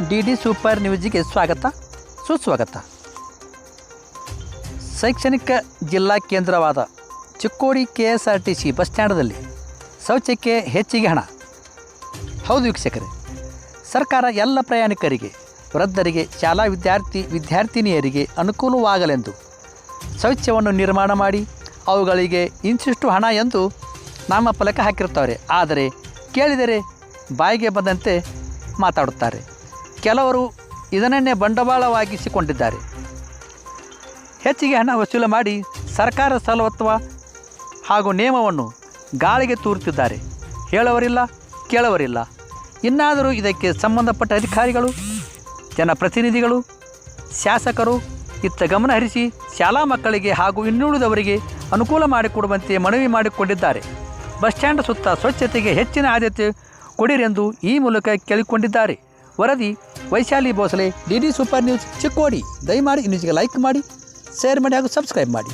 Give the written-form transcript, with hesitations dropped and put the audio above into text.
D super ನ್ಯೂಸ್ಗೆ ಸ್ವಾಗತ ಸುಸ್ವಾಗತ. ಶೈಕ್ಷಣಿಕ ಜಿಲ್ಲಾ ಕೇಂದ್ರವಾದ ಚಿಕ್ಕೋಡಿ KSRTC ಬಸ್ ಸ್ಟ್ಯಾಂಡಲ್ಲಿ ಶೌಚಕ್ಕೆ ಹೆಚ್ಚಿಗೆ ಹಣ. ಹೌದು ವೀಕ್ಷಕರೇ, ಸರ್ಕಾರ ಎಲ್ಲ ಪ್ರಯಾಣಿಕರಿಗೆ, ವೃದ್ಧರಿಗೆ, ಶಾಲಾ ವಿದ್ಯಾರ್ಥಿನಿಯರಿಗೆ ಅನುಕೂಲವಾಗಲೆಂದು ಶೌಚವನ್ನು ನಿರ್ಮಾಣ ಮಾಡಿ ಅವುಗಳಿಗೆ ಇಂತಿಷ್ಟು ಹಣ ಎಂದು ನಾಮಫಲಕ ಹಾಕಿರ್ತಾರೆ. ಆದರೆ ಕೇಳಿದರೆ ಬಾಯಿಗೆ ಬಂದಂತೆ ಮಾತಾಡುತ್ತಾರೆ. ಕೆಲವರು ಇದನ್ನೇ ಬಂಡವಾಳವಾಗಿಸಿಕೊಂಡಿದ್ದಾರೆ. ಹೆಚ್ಚಿಗೆ ಹಣ ವಸೂಲು ಮಾಡಿ ಸರ್ಕಾರ ಸವಲತ್ತು ಹಾಗೂ ನಿಯಮವನ್ನು ಗಾಳಿಗೆ ತೂರುತ್ತಿದ್ದಾರೆ. ಹೇಳುವರಿಲ್ಲ, ಕೇಳುವರಿಲ್ಲ. ಇನ್ನಾದರೂ ಇದಕ್ಕೆ ಸಂಬಂಧಪಟ್ಟ ಅಧಿಕಾರಿಗಳು, ಜನಪ್ರತಿನಿಧಿಗಳು, ಶಾಸಕರು ಇತ್ತ ಗಮನ ಹರಿಸಿ ಶಾಲಾ ಮಕ್ಕಳಿಗೆ ಹಾಗೂ ಇನ್ನುಳಿದವರಿಗೆ ಅನುಕೂಲ ಮಾಡಿಕೊಡುವಂತೆ ಮನವಿ ಮಾಡಿಕೊಂಡಿದ್ದಾರೆ. ಬಸ್ ಸ್ಟ್ಯಾಂಡ್ ಸುತ್ತ ಸ್ವಚ್ಛತೆಗೆ ಹೆಚ್ಚಿನ ಆದ್ಯತೆ ಕೊಡಿರೆಂದು ಈ ಮೂಲಕ ಕೇಳಿಕೊಂಡಿದ್ದಾರೆ. ವರದಿ Vaishali Bhosale, D super news Chikkodi. ದಯಮಾಡಿ ನ್ಯೂಸ್ಗೆ ಲೈಕ್ ಮಾಡಿ, ಶೇರ್ ಮಾಡಿ ಹಾಗೂ ಸಬ್ಸ್ಕ್ರೈಬ್ ಮಾಡಿ.